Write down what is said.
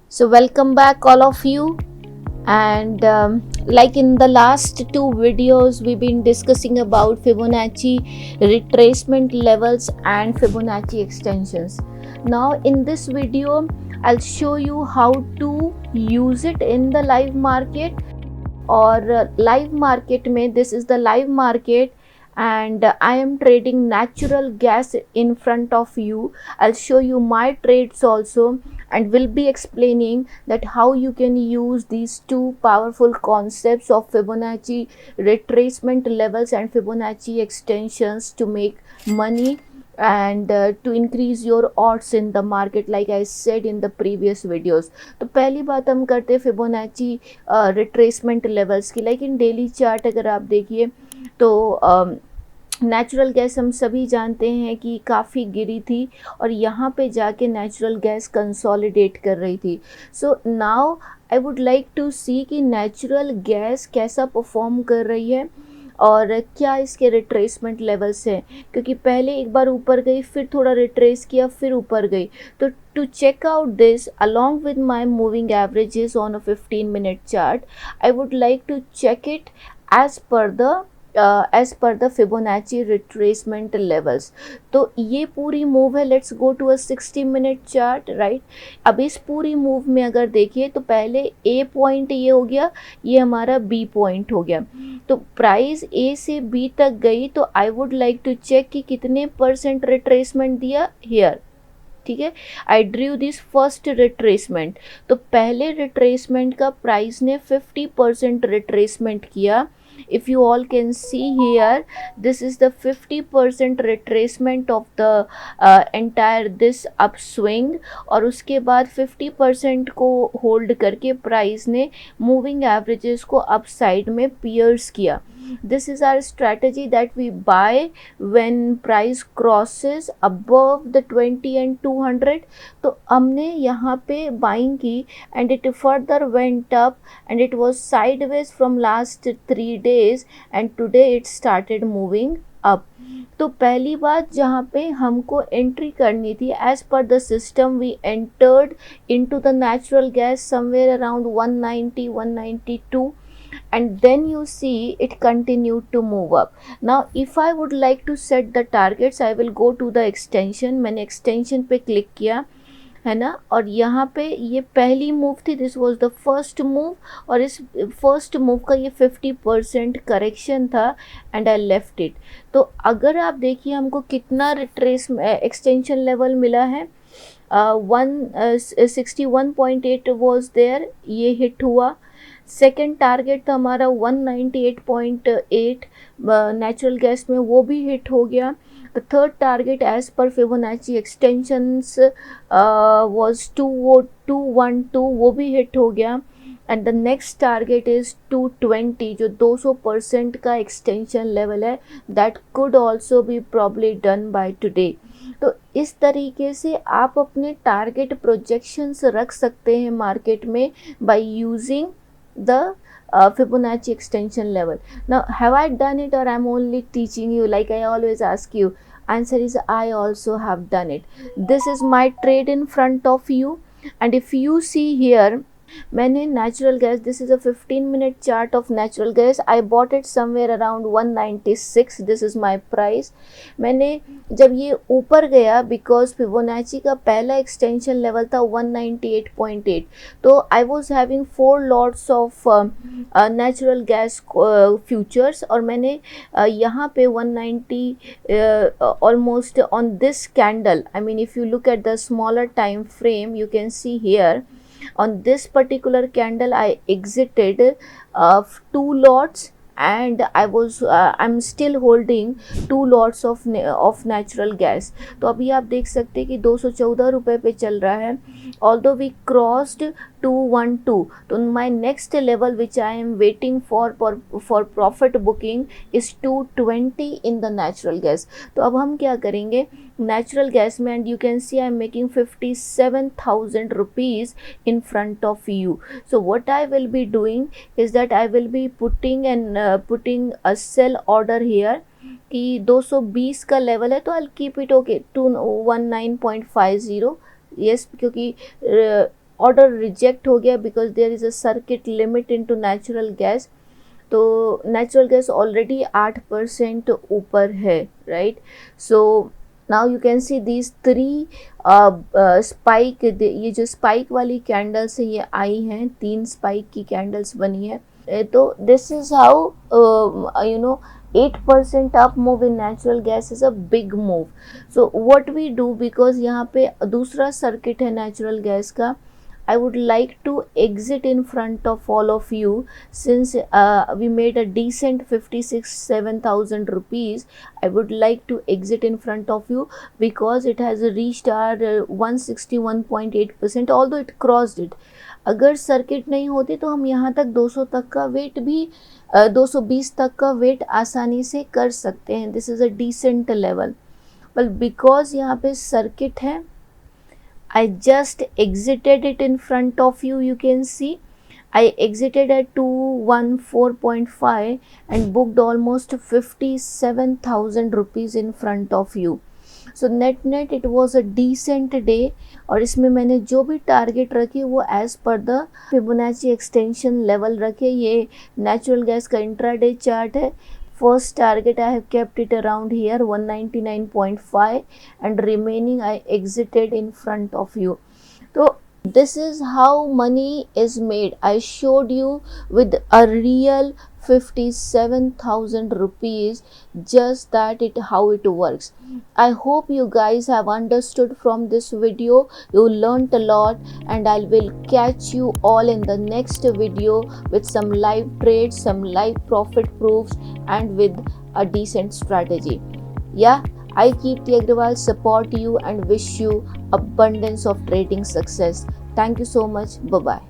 So, welcome back, all of you. And like in the last two videos, we've been discussing about Fibonacci retracement levels and Fibonacci extensions. Now, in this video, I'll show you how to use it in the live market or live market. Mein, this is the live market and I am trading natural gas in front of you. I'll show you my trades also and will be explaining that how you can use these two powerful concepts of Fibonacci retracement levels and Fibonacci extensions to make money and to increase your odds in the market, like I said in the previous videos. तो पहली बात हम करते हैं Fibonacci retracement levels की. Like in daily chart अगर आप देखिए तो नेचुरल गैस हम सभी जानते हैं कि काफ़ी गिरी थी और यहाँ पे जाके नेचुरल गैस कंसोलिडेट कर रही थी. So now I would like to see कि नेचुरल गैस कैसा परफॉर्म कर रही है और क्या इसके रिट्रेसमेंट लेवल्स हैं, क्योंकि पहले एक बार ऊपर गई, फिर थोड़ा रिट्रेस किया, फिर ऊपर गई. तो to check out this along with my moving averages on a 15-minute chart, I would like to check it as per the Fibonacci retracement levels. तो ये पूरी मूव है. Let's go to a 60-minute chart, right. अब इस पूरी move में अगर देखिए तो पहले ए पॉइंट ये हो गया, ये हमारा बी पॉइंट हो गया. तो प्राइस ए से बी तक गई तो I would like to check कि कितने परसेंट रिट्रेसमेंट दिया हियर. ठीक है, I drew this first retracement. तो पहले रिट्रेसमेंट का प्राइस ने 50% रिट्रेसमेंट किया. if you all can see here, this is the 50% retracement of the entire this upswing. और उसके बाद 50% को होल्ड करके प्राइस ने मूविंग एवरेजेस को अपसाइड में पियर्स किया. This is our strategy that we buy when price crosses above the 20 and 200. तो हमने यहाँ पे बाइंग की and it further went up and it was sideways from last 3 days and today it started moving up. तो पहली बात जहाँ पे हमको एंट्री करनी थी, as per the system we entered into the natural gas somewhere around 190 192 and then you see it continued to move up. Now if I would like to set the targets, I will go to the extension. मैंने extension पे click किया है ना, और यहाँ पे ये पहली मूव थी, this was the first move. और इस फर्स्ट मूव का ये 50% करेक्शन था एंड आई लेफ्ट इट. तो अगर आप देखिए हमको कितना रिट्रेस एक्सटेंशन लेवल मिला है, 161.8 वॉज देयर, ये हिट हुआ. सेकेंड टारगेट था हमारा 198.8 नेचुरल गैस में, वो भी हिट हो गया. The third target as per Fibonacci extensions was 212, वो भी हिट हो गया. And the next target is 220, जो 200% का एक्सटेंशन लेवल है. That could also be probably done by today. तो इस तरीके से आप अपने टारगेट प्रोजेक्शंस रख सकते हैं मार्केट में by using the Fibonacci extension level. Now have I done it or I'm only teaching you? Like I always ask you, answer is I also have done it. This is my trade in front of you, and if you see here, मैंने natural gas, this is a 15-minute chart of natural gas. I bought it somewhere around 196, this is my price. मैंने जब ये ऊपर गया, because Fibonacci का पहला extension level था 198.8, तो I was having 4 lots of natural gas futures, और मैंने यहाँ पे 190 almost on this candle. I mean if you look at the smaller time frame, you can see here on this particular candle I exited 2 lots and I'm still holding 2 lots of natural gas. तो अभी आप देख सकते हैं कि 214 रुपये पे चल रहा है. although we crossed 212, तो my next level which I am waiting for profit booking is 220 in the natural gas. तो अब हम क्या करेंगे नेचुरल गैस में, and you can C I am making 57,000 rupees in front of you. So what I will be doing is that I will be putting a sell order here कि 220 का level है, तो I'll keep it okay 219.50. yes, क्योंकि order reject हो गया because there is a circuit limit into natural gas. तो natural gas already 8% ऊपर है, right. So now you can see these 3 spike, ये जो स्पाइक वाली कैंडल्स है ये आई हैं, 3 स्पाइक की कैंडल्स बनी है। तो this is how 8% up move in natural gas is a big move. So what we do, because यहाँ पे दूसरा सर्किट है नेचुरल गैस का, I would like to exit in front of all of you, since we made a decent 56,000-7,000 rupees. I would like to exit in front of you because it has reached our 161.8%, although it crossed it. अगर circuit नहीं होती तो हम यहाँ तक 200 तक का wait भी 220 तक का वेट आसानी से कर सकते हैं। This is a decent level, but because यहाँ पे सर्किट है, I just exited it in front of you. You can see I exited at 214.5 and booked almost 57,000 rupees in front of you. So net it was a decent day, और इसमें मैंने जो भी target रखे वो as per the Fibonacci extension level रखे। ये natural gas का इंट्राडे चार्ट है। First target I have kept it around here 199.5 and remaining I exited in front of you. So this is how money is made. I showed you with a real 57,000 rupees, just that it how it works. I hope you guys have understood from this video. You learnt a lot, and I will catch you all in the next video with some live trades, some live profit proofs, and with a decent strategy. Yeah, I Keerti Agrawal support you and wish you abundance of trading success. Thank you so much. Bye bye.